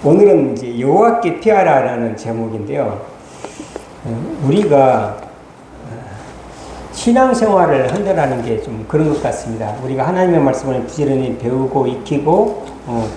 오늘은 이제 여호와께 피하라라는 제목인데요. 우리가 신앙생활을 한다는 게 좀 그런 것 같습니다. 우리가 하나님의 말씀을 부지런히 배우고 익히고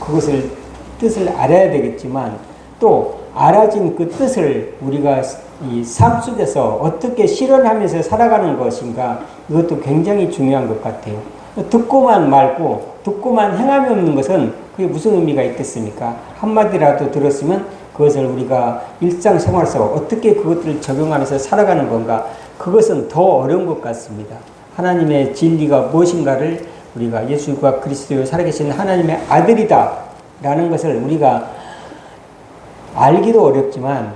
그것을 뜻을 알아야 되겠지만 또 알아진 그 뜻을 우리가 이 삶 속에서 어떻게 실현하면서 살아가는 것인가, 이것도 굉장히 중요한 것 같아요. 듣고만 말고 듣고만 행함이 없는 것은 그게 무슨 의미가 있겠습니까? 한마디라도 들었으면 그것을 우리가 일상생활에서 어떻게 그것들을 적용하면서 살아가는 건가, 그것은 더 어려운 것 같습니다. 하나님의 진리가 무엇인가를 우리가 예수가 그리스도의 살아계신 하나님의 아들이다 라는 것을 우리가 알기도 어렵지만,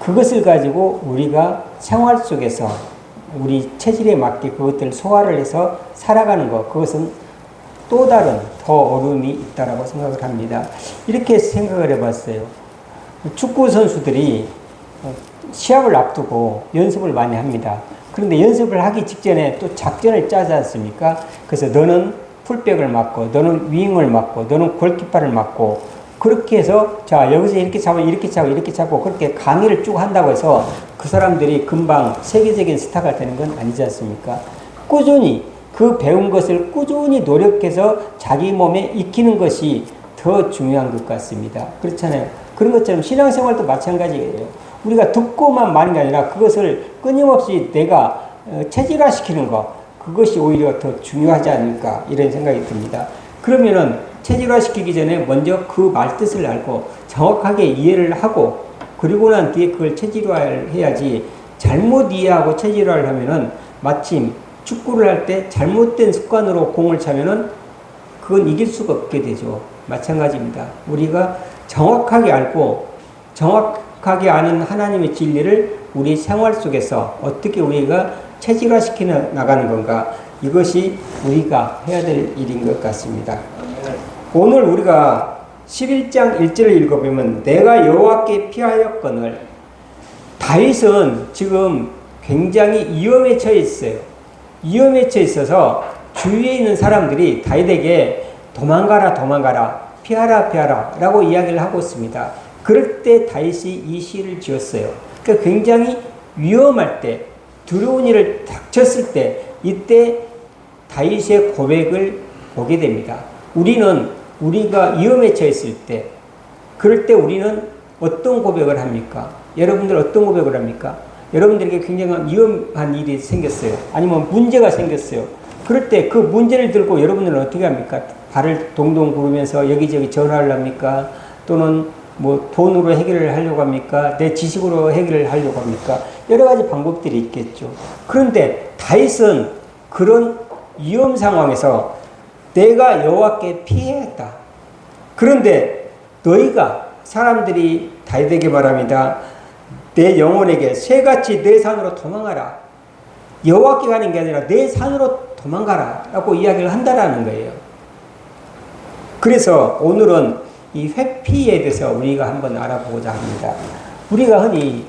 그것을 가지고 우리가 생활 속에서 우리 체질에 맞게 그것들을 소화를 해서 살아가는 것, 그것은 또 다른 더 어려움이 있다라고 생각을 합니다. 이렇게 생각을 해봤어요. 축구 선수들이 시합을 앞두고 연습을 많이 합니다. 그런데 연습을 하기 직전에 또 작전을 짜지 않습니까? 그래서 너는 풀백을 맡고, 너는 윙을 맡고, 너는 골키퍼를 맡고, 그렇게 해서 자 여기서 이렇게 잡으면 이렇게 차고 이렇게 차고, 그렇게 강의를 쭉 한다고 해서 그 사람들이 금방 세계적인 스타가 되는 건 아니지 않습니까? 꾸준히 그 배운 것을 꾸준히 노력해서 자기 몸에 익히는 것이 더 중요한 것 같습니다. 그렇잖아요. 그런 것처럼 신앙생활도 마찬가지예요. 우리가 듣고만 마는 게 아니라 그것을 끊임없이 내가 체질화시키는 것, 그것이 오히려 더 중요하지 않을까, 이런 생각이 듭니다. 그러면은 체질화시키기 전에 먼저 그 말뜻을 알고 정확하게 이해를 하고, 그리고 난 뒤에 그걸 체질화를 해야지, 잘못 이해하고 체질화를 하면은 마침 축구를 할 때 잘못된 습관으로 공을 차면은 그건 이길 수가 없게 되죠. 마찬가지입니다. 우리가 정확하게 알고 정확하게 아는 하나님의 진리를 우리 생활 속에서 어떻게 우리가 체질화시켜 나가는 건가, 이것이 우리가 해야 될 일인 것 같습니다. 오늘 우리가 11장 1절을 읽어보면 내가 여호와께 피하였거늘, 다윗은 지금 굉장히 위험에 처해 있어요. 위험에 처해 있어서 주위에 있는 사람들이 다윗에게 도망가라 도망가라, 피하라 피하라 라고 이야기를 하고 있습니다. 그럴 때 다윗이 이 시를 지었어요. 그러니까 굉장히 위험할 때, 두려운 일을 닥쳤을 때, 이때 다윗의 고백을 보게 됩니다. 우리가 위험에 처했을 때, 그럴 때 우리는 어떤 고백을 합니까? 여러분들 어떤 고백을 합니까? 여러분들에게 굉장히 위험한 일이 생겼어요. 아니면 문제가 생겼어요. 그럴 때 그 문제를 들고 여러분들은 어떻게 합니까? 발을 동동 구르면서 여기저기 전화를 합니까? 또는 뭐 돈으로 해결을 하려고 합니까? 내 지식으로 해결을 하려고 합니까? 여러 가지 방법들이 있겠죠. 그런데 다윗은 그런 위험 상황에서 내가 여호와께 피했다. 그런데 너희가, 사람들이 다윗에게 말합니다. 내 영혼에게 새같이 내 산으로 도망가라. 여호와께 가는 게 아니라 내 산으로 도망가라 라고 이야기를 한다라는 거예요. 그래서 오늘은 이 회피에 대해서 우리가 한번 알아보고자 합니다. 우리가 흔히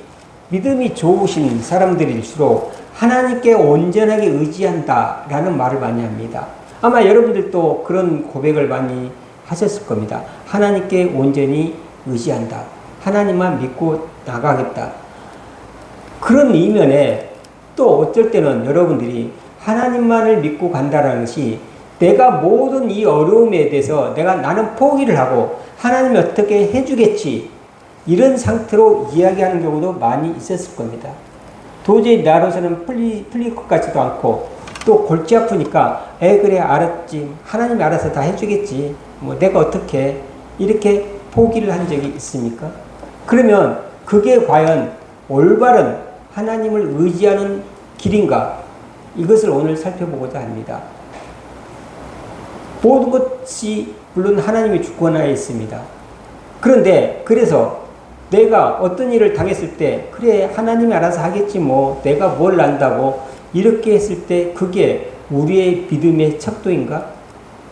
믿음이 좋으신 사람들일수록 하나님께 온전하게 의지한다 라는 말을 많이 합니다. 아마 여러분들도 그런 고백을 많이 하셨을 겁니다. 하나님께 온전히 의지한다. 하나님만 믿고 나가겠다. 그런 이면에 또 어쩔 때는 여러분들이 하나님만을 믿고 간다는 것이 내가 모든 이 어려움에 대해서 나는 포기를 하고 하나님이 어떻게 해주겠지, 이런 상태로 이야기하는 경우도 많이 있었을 겁니다. 도저히 나로서는 풀릴 것 같지도 않고, 또 골치 아프니까 그래 알았지, 하나님이 알아서 다 해주겠지, 뭐 내가 어떻게, 이렇게 포기를 한 적이 있습니까? 그러면 그게 과연 올바른 하나님을 의지하는 길인가, 이것을 오늘 살펴보고자 합니다. 모든 것이 물론 하나님의 주권하에 있습니다. 그런데 그래서 내가 어떤 일을 당했을 때 그래 하나님이 알아서 하겠지, 뭐 내가 뭘 안다고, 이렇게 했을 때 그게 우리의 믿음의 척도인가?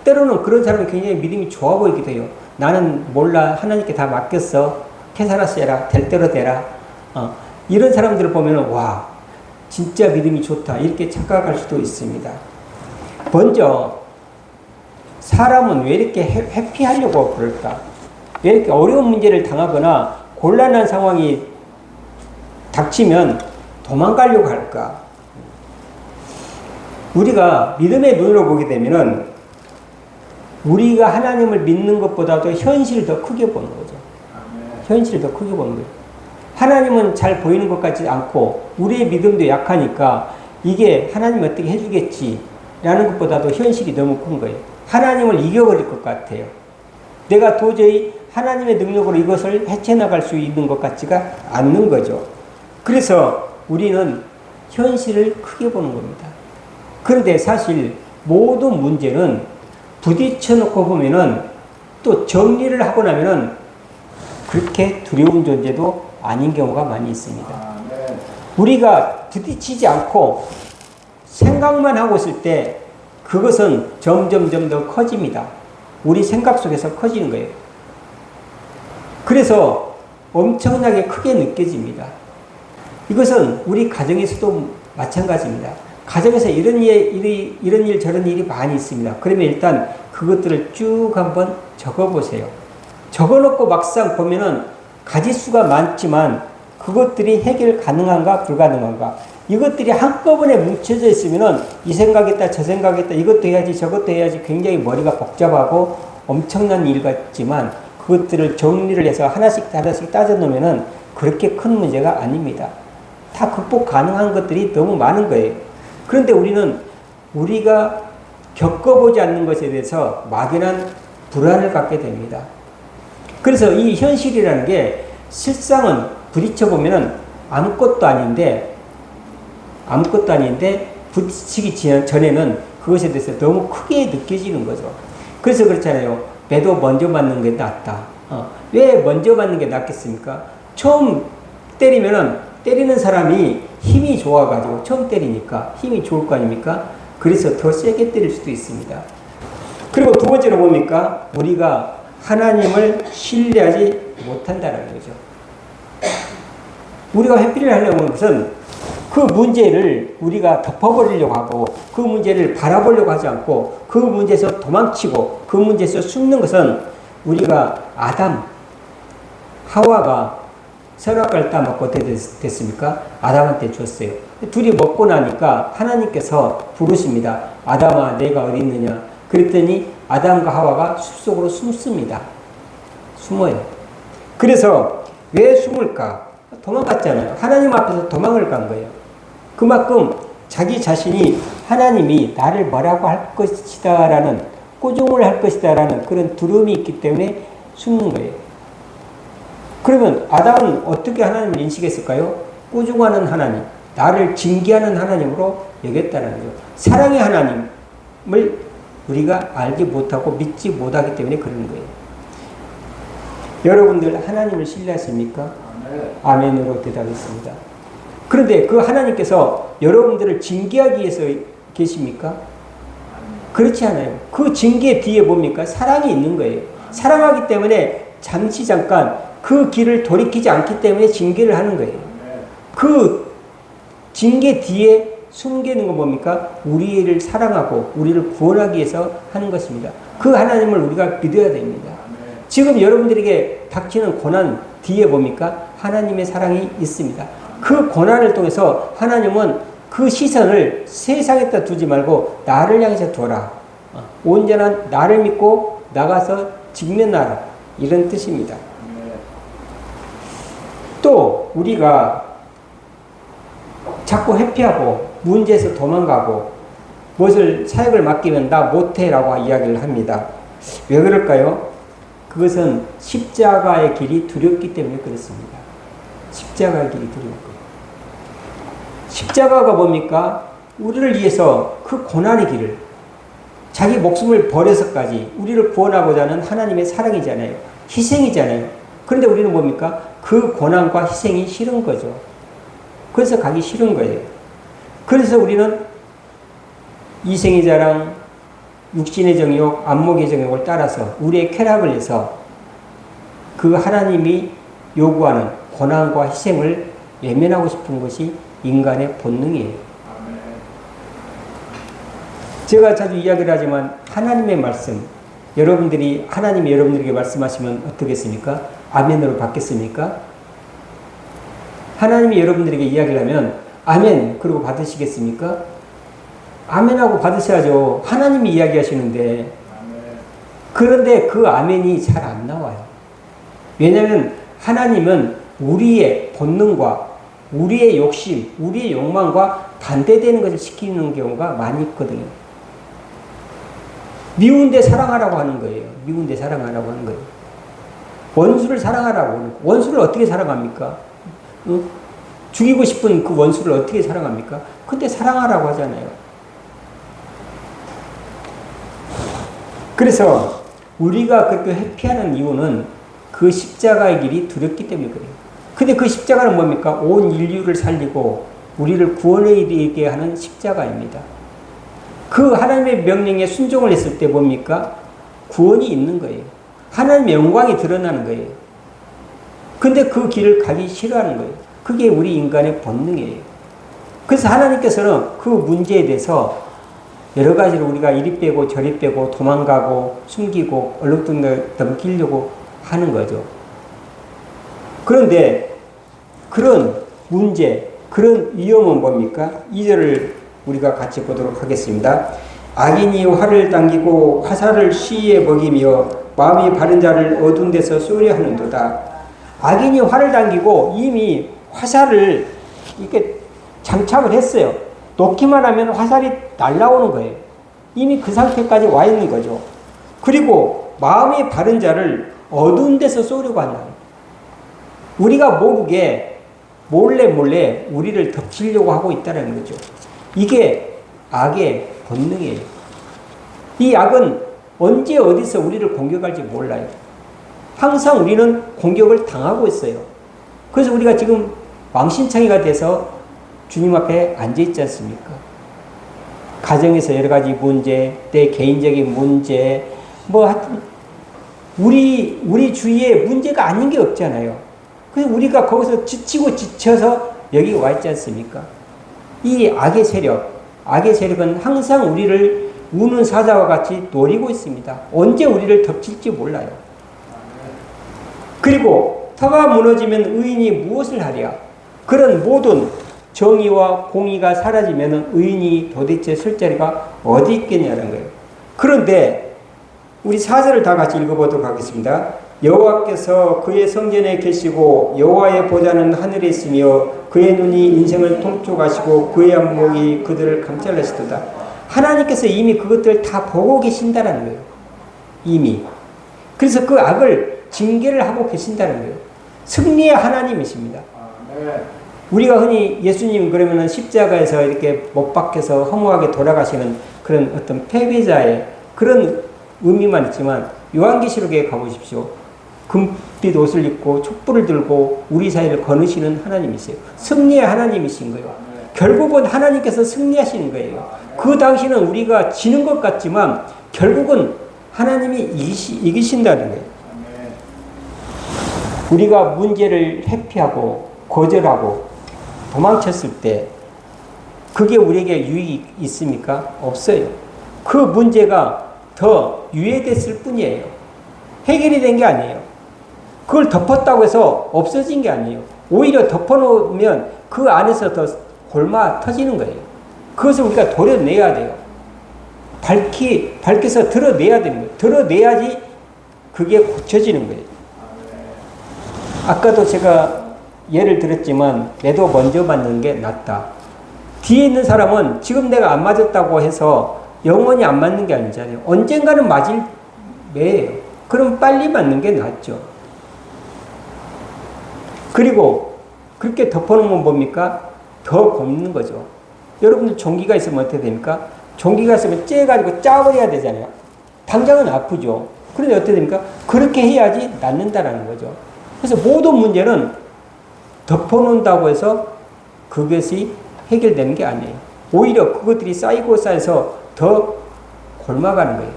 때로는 그런 사람은 굉장히 믿음이 좋아 보이기도 해요. 나는 몰라, 하나님께 다 맡겼어, 캐사라스 해라, 될 대로 되라. 이런 사람들을 보면 와, 진짜 믿음이 좋다, 이렇게 착각할 수도 있습니다. 먼저 사람은 왜 이렇게 회피하려고 그럴까? 왜 이렇게 어려운 문제를 당하거나 곤란한 상황이 닥치면 도망가려고 할까? 우리가 믿음의 눈으로 보게 되면은 우리가 하나님을 믿는 것보다도 현실을 더 크게 보는 거죠. 현실을 더 크게 보는 거죠. 하나님은 잘 보이는 것 같지 않고 우리의 믿음도 약하니까 이게 하나님이 어떻게 해주겠지 라는 것보다도 현실이 너무 큰 거예요. 하나님을 이겨버릴 것 같아요. 내가 도저히 하나님의 능력으로 이것을 헤쳐나갈 수 있는 것 같지가 않는 거죠. 그래서 우리는 현실을 크게 보는 겁니다. 그런데 사실 모든 문제는 부딪혀 놓고 보면은 또 정리를 하고 나면은 그렇게 두려운 존재도 아닌 경우가 많이 있습니다. 우리가 부딪히지 않고 생각만 하고 있을 때 그것은 점점 더 커집니다. 우리 생각 속에서 커지는 거예요. 그래서 엄청나게 크게 느껴집니다. 이것은 우리 가정에서도 마찬가지입니다. 가정에서 이런 일 저런 일이 많이 있습니다. 그러면 일단 그것들을 쭉 한번 적어보세요. 적어놓고 막상 보면은 가지수가 많지만 그것들이 해결 가능한가 불가능한가, 이것들이 한꺼번에 뭉쳐져 있으면은 이 생각했다 저 생각했다 이것도 해야지 저것도 해야지 굉장히 머리가 복잡하고 엄청난 일 같지만 그것들을 정리를 해서 하나씩 따져 놓으면은 그렇게 큰 문제가 아닙니다. 다 극복 가능한 것들이 너무 많은 거예요. 그런데 우리가 겪어보지 않는 것에 대해서 막연한 불안을 갖게 됩니다. 그래서 이 현실이라는 게 실상은 부딪혀보면은 아무것도 아닌데 부딪히기 전에는 그것에 대해서 너무 크게 느껴지는 거죠. 그래서 그렇잖아요. 매도 먼저 맞는 게 낫다. 왜 먼저 맞는 게 낫겠습니까? 처음 때리는 사람이 힘이 좋아가지고 처음 때리니까 힘이 좋을 거 아닙니까? 그래서 더 세게 때릴 수도 있습니다. 그리고 두 번째로 뭡니까? 우리가 하나님을 신뢰하지 못한다는 거죠. 우리가 회피를 하려고 하는 것은 그 문제를 우리가 덮어버리려고 하고 그 문제를 바라보려고 하지 않고 그 문제에서 도망치고 그 문제에서 숨는 것은 우리가 아담, 하와가 선악과를 따먹고 어떻게 됐습니까? 아담한테 줬어요. 둘이 먹고 나니까 하나님께서 부르십니다. 아담아 내가 어디 있느냐? 그랬더니 아담과 하와가 숲속으로 숨습니다. 숨어요. 그래서 왜 숨을까? 도망갔잖아요. 하나님 앞에서 도망을 간 거예요. 그만큼 자기 자신이 하나님이 나를 뭐라고 할 것이다 라는, 꾸중을 할 것이다 라는 그런 두려움이 있기 때문에 숨는 거예요. 그러면 아담은 어떻게 하나님을 인식했을까요? 꾸중하는 하나님, 나를 징계하는 하나님으로 여겼다는 거죠. 사랑의 하나님을 우리가 알지 못하고 믿지 못하기 때문에 그러는 거예요. 여러분들 하나님을 신뢰하십니까? 아멘으로 대답했습니다. 그런데 그 하나님께서 여러분들을 징계하기 위해서 계십니까? 그렇지 않아요. 그 징계 뒤에 뭡니까? 사랑이 있는 거예요. 사랑하기 때문에 잠깐 그 길을 돌이키지 않기 때문에 징계를 하는 거예요. 그 징계 뒤에 숨기는 건 뭡니까? 우리를 사랑하고 우리를 구원하기 위해서 하는 것입니다. 그 하나님을 우리가 믿어야 됩니다. 지금 여러분들에게 닥치는 고난 뒤에 뭡니까? 하나님의 사랑이 있습니다. 그 고난을 통해서 하나님은 그 시선을 세상에다 두지 말고 나를 향해서 둬라. 온전한 나를 믿고 나가서 직면하라. 이런 뜻입니다. 또 우리가 자꾸 회피하고 문제에서 도망가고 무엇을 사역을 맡기면 나 못해라고 이야기를 합니다. 왜 그럴까요? 그것은 십자가의 길이 두렵기 때문에 그렇습니다. 십자가의 길이 두려운 거예요. 십자가가 뭡니까? 우리를 위해서 그 고난의 길을 자기 목숨을 버려서까지 우리를 구원하고자 하는 하나님의 사랑이잖아요. 희생이잖아요. 그런데 우리는 뭡니까? 그 고난과 희생이 싫은 거죠. 그래서 가기 싫은 거예요. 그래서 우리는 이생의 자랑, 육신의 정욕, 안목의 정욕을 따라서 우리의 쾌락을 해서 그 하나님이 요구하는 고난과 희생을 외면하고 싶은 것이 인간의 본능이에요. 제가 자주 이야기를 하지만 하나님의 말씀, 여러분들이 하나님이 여러분들에게 말씀하시면 어떻겠습니까? 아멘으로 받겠습니까? 하나님이 여러분들에게 이야기를 하면 아멘 그러고 받으시겠습니까? 아멘하고 받으셔야죠. 하나님이 이야기하시는데. 그런데 그 아멘이 잘 안 나와요. 왜냐하면 하나님은 우리의 본능과 우리의 욕심, 우리의 욕망과 반대되는 것을 시키는 경우가 많이 있거든요. 미운데 사랑하라고 하는 거예요. 미운데 사랑하라고 하는 거예요. 원수를 사랑하라고 하는 거예요. 원수를 어떻게 사랑합니까? 죽이고 싶은 그 원수를 어떻게 사랑합니까? 근데 사랑하라고 하잖아요. 그래서 우리가 그렇게 회피하는 이유는 그 십자가의 길이 두렵기 때문에 그래요. 근데 그 십자가는 뭡니까? 온 인류를 살리고 우리를 구원에 이르게 하는 십자가입니다. 그 하나님의 명령에 순종을 했을 때 뭡니까? 구원이 있는 거예요. 하나님의 영광이 드러나는 거예요. 근데 그 길을 가기 싫어하는 거예요. 그게 우리 인간의 본능이에요. 그래서 하나님께서는 그 문제에 대해서 여러 가지로 우리가 이리 빼고 저리 빼고 도망가고 숨기고 얼룩덜렁 하는 거죠. 그런데 그런 문제, 그런 위험은 뭡니까? 2절을 우리가 같이 보도록 하겠습니다. 악인이 활을 당기고 화살을 시에 먹이며 마음이 바른 자를 어두운 데서 쏘려 하는도다. 악인이 활을 당기고 이미 화살을 이렇게 장착을 했어요. 놓기만 하면 화살이 날아오는 거예요. 이미 그 상태까지 와 있는 거죠. 그리고 마음이 바른 자를 어두운 데서 쏘려고 한다. 우리가 모르게 몰래 우리를 덮치려고 하고 있다는 거죠. 이게 악의 본능이에요. 이 악은 언제 어디서 우리를 공격할지 몰라요. 항상 우리는 공격을 당하고 있어요. 그래서 우리가 지금 왕신창이가 돼서 주님 앞에 앉아있지 않습니까? 가정에서 여러 가지 문제, 내 개인적인 문제, 하여튼 우리 주위에 문제가 아닌 게 없잖아요. 그래서 우리가 거기서 지치고 지쳐서 여기 와 있지 않습니까? 이 악의 세력은 항상 우리를 우는 사자와 같이 노리고 있습니다. 언제 우리를 덮칠지 몰라요. 그리고 터가 무너지면 의인이 무엇을 하랴? 그런 모든 정의와 공의가 사라지면 의인이 도대체 설 자리가 어디 있겠냐는 거예요. 그런데 우리 4절을 다 같이 읽어보도록 하겠습니다. 여호와께서 그의 성전에 계시고 여호와의 보좌는 하늘에 있으며 그의 눈이 인생을 통촉하시고 그의 안목이 그들을 감찰하시도다. 하나님께서 이미 그것들을 다 보고 계신다는 거예요. 이미. 그래서 그 악을 징계를 하고 계신다는 거예요. 승리의 하나님이십니다. 우리가 흔히 예수님 그러면은 십자가에서 이렇게 못 박혀서 허무하게 돌아가시는 그런 어떤 패배자의 그런 의미만 있지만 요한계시록에 가보십시오. 금빛 옷을 입고 촛불을 들고 우리 사이를 거느시는 하나님이세요. 승리의 하나님이신 거예요. 결국은 하나님께서 승리하시는 거예요. 그 당시는 우리가 지는 것 같지만 결국은 하나님이 이기신다는 거예요. 우리가 문제를 회피하고 거절하고 도망쳤을 때 그게 우리에게 유익이 있습니까? 없어요. 그 문제가 더 유예됐을 뿐이에요. 해결이 된 게 아니에요. 그걸 덮었다고 해서 없어진 게 아니에요. 오히려 덮어놓으면 그 안에서 더 골마 터지는 거예요. 그것을 우리가 도려내야 돼요. 밝혀서 드러내야 되는 거예요. 드러내야지 그게 고쳐지는 거예요. 아까도 제가 예를 들었지만 매도 먼저 맞는 게 낫다. 뒤에 있는 사람은 지금 내가 안 맞았다고 해서 영원히 안 맞는 게 아니잖아요. 언젠가는 맞을 매예요. 그럼 빨리 맞는 게 낫죠. 그리고 그렇게 덮어놓으면 뭡니까? 더 곱는 거죠. 여러분들 종기가 있으면 어떻게 됩니까? 종기가 있으면 째가지고 짜버려야 되잖아요. 당장은 아프죠. 그런데 어떻게 됩니까? 그렇게 해야지 낫는다는 거죠. 그래서 모든 문제는 덮어놓는다고 해서 그것이 해결되는 게 아니에요. 오히려 그것들이 쌓이고 쌓여서 더 골마가는 거예요.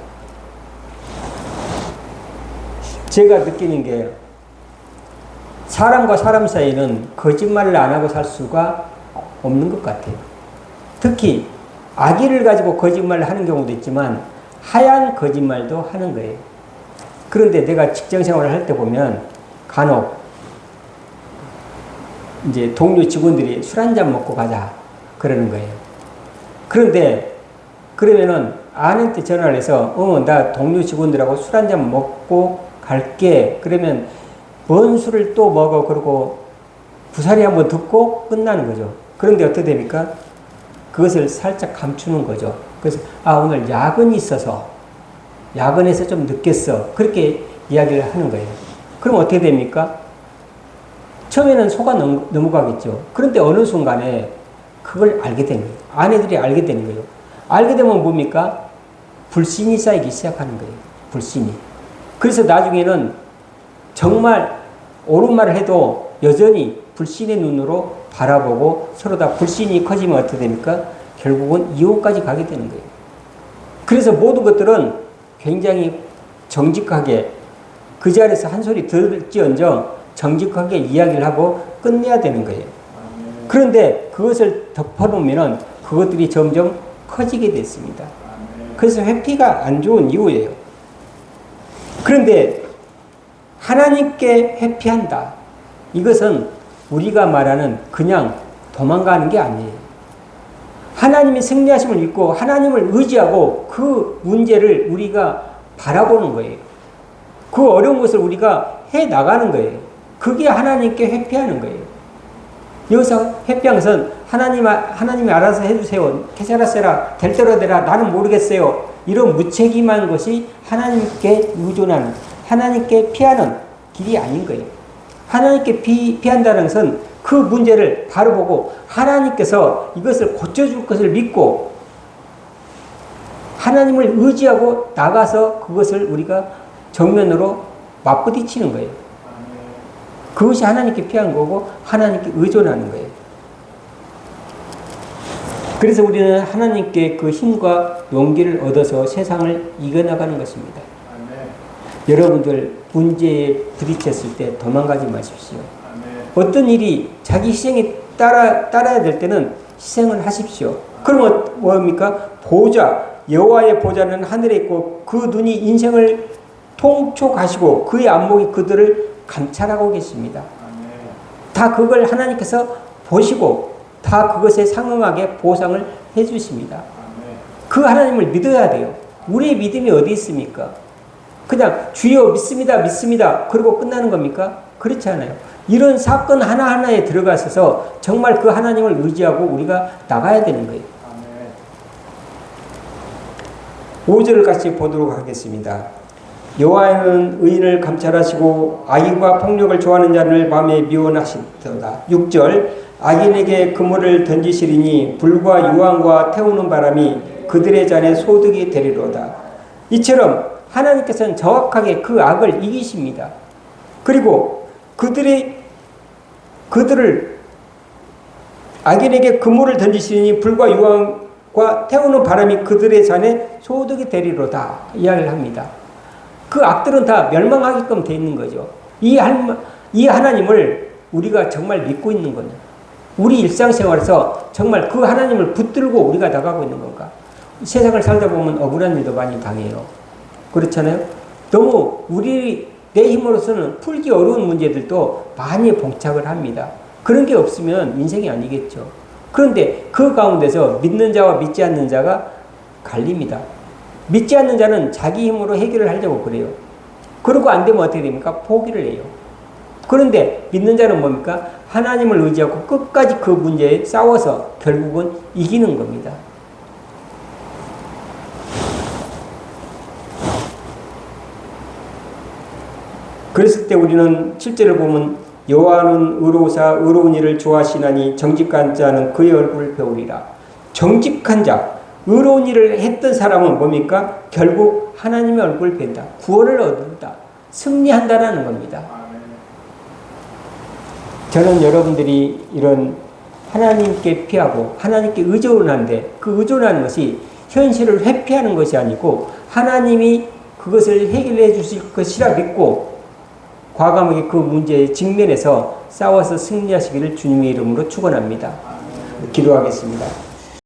제가 느끼는 게 사람과 사람 사이는 거짓말을 안 하고 살 수가 없는 것 같아요. 특히 악의를 가지고 거짓말을 하는 경우도 있지만 하얀 거짓말도 하는 거예요. 그런데 내가 직장 생활을 할 때 보면 간혹 이제 동료 직원들이 술 한잔 먹고 가자 그러는 거예요. 그런데 그러면은 아내한테 전화를 해서 나 동료 직원들하고 술 한잔 먹고 갈게. 그러면 뭔 술을 또 먹어. 그러고 부사리 한번 듣고 끝나는 거죠. 그런데 어떻게 됩니까? 그것을 살짝 감추는 거죠. 그래서 오늘 야근이 있어서 야근해서 좀 늦겠어. 그렇게 이야기를 하는 거예요. 그럼 어떻게 됩니까? 처음에는 속아 넘어가겠죠. 그런데 어느 순간에 그걸 알게 되는 거예요. 아내들이 알게 되는 거예요. 알게 되면 뭡니까? 불신이 쌓이기 시작하는 거예요. 불신이. 그래서 나중에는 정말 옳은 말을 해도 여전히 불신의 눈으로 바라보고 서로 다 불신이 커지면 어떻게 됩니까? 결국은 이혼까지 가게 되는 거예요. 그래서 모든 것들은 굉장히 정직하게 그 자리에서 한 소리 들을지언정 정직하게 이야기를 하고 끝내야 되는 거예요. 그런데 그것을 덮어놓으면 그것들이 점점 커지게 됐습니다. 그래서 회피가 안 좋은 이유예요. 그런데 하나님께 회피한다. 이것은 우리가 말하는 그냥 도망가는 게 아니에요. 하나님이 승리하심을 믿고 하나님을 의지하고 그 문제를 우리가 바라보는 거예요. 그 어려운 것을 우리가 해 나가는 거예요. 그게 하나님께 회피하는 거예요. 여기서 회피한 것은 하나님이 알아서 해주세요. 캐세라세라 될 대로 되라 나는 모르겠어요. 이런 무책임한 것이 하나님께 의존하는 하나님께 피하는 길이 아닌 거예요. 하나님께 피한다는 것은 그 문제를 바로 보고 하나님께서 이것을 고쳐줄 것을 믿고 하나님을 의지하고 나가서 그것을 우리가 정면으로 맞부딪히는 거예요. 그것이 하나님께 피한 거고 하나님께 의존하는 거예요. 그래서 우리는 하나님께 그 힘과 용기를 얻어서 세상을 이겨나가는 것입니다. 여러분들 문제에 부딪혔을 때 도망가지 마십시오. 어떤 일이 자기 희생이 따라야 될 때는 희생을 하십시오. 그러면 뭡니까? 보좌, 여호와의 보좌는 하늘에 있고 그 눈이 인생을 통촉하시고 그의 안목이 그들을 감찰하고 계십니다. 다 그걸 하나님께서 보시고 다 그것에 상응하게 보상을 해주십니다. 그 하나님을 믿어야 돼요. 우리의 믿음이 어디 있습니까? 그냥 주여 믿습니다 믿습니다 그리고 끝나는 겁니까? 그렇지 않아요. 이런 사건 하나하나에 들어가서 정말 그 하나님을 의지하고 우리가 나가야 되는 거예요. 5절을 같이 보도록 하겠습니다. 여호와는 의인을 감찰하시고 악인과 폭력을 좋아하는 자를 밤에 미워하시도다. 6절 악인에게 그물을 던지시리니 불과 유황과 태우는 바람이 그들의 잔에 소득이 되리로다. 이처럼 하나님께서는 정확하게 그 악을 이기십니다. 그리고 그들을 악인에게 그물을 던지시니 불과 유황과 태우는 바람이 그들의 잔에 소득이 되리로다 이야기를 합니다. 그 악들은 다 멸망하게끔 되어 있는 거죠. 이 하나님을 우리가 정말 믿고 있는 거냐? 우리 일상생활에서 정말 그 하나님을 붙들고 우리가 나가고 있는 건가? 세상을 살다 보면 억울한 일도 많이 당해요. 그렇잖아요? 너무 내 힘으로서는 풀기 어려운 문제들도 많이 봉착을 합니다. 그런 게 없으면 인생이 아니겠죠. 그런데 그 가운데서 믿는 자와 믿지 않는 자가 갈립니다. 믿지 않는 자는 자기 힘으로 해결을 하려고 그래요. 그러고 안 되면 어떻게 됩니까? 포기를 해요. 그런데 믿는 자는 뭡니까? 하나님을 의지하고 끝까지 그 문제에 싸워서 결국은 이기는 겁니다. 그랬을 때 우리는 7절을 보면 여호와는 의로우사 의로운 일을 좋아하시나니 정직한 자는 그의 얼굴을 배우리라. 정직한 자, 의로운 일을 했던 사람은 뭡니까? 결국 하나님의 얼굴을 뵌다. 구원을 얻는다. 승리한다라는 겁니다. 저는 여러분들이 이런 하나님께 피하고 하나님께 의존하는데 그 의존하는 것이 현실을 회피하는 것이 아니고 하나님이 그것을 해결해 주실 것이라 믿고 과감하게 그 문제에 직면해서 싸워서 승리하시기를 주님의 이름으로 축원합니다. 기도하겠습니다.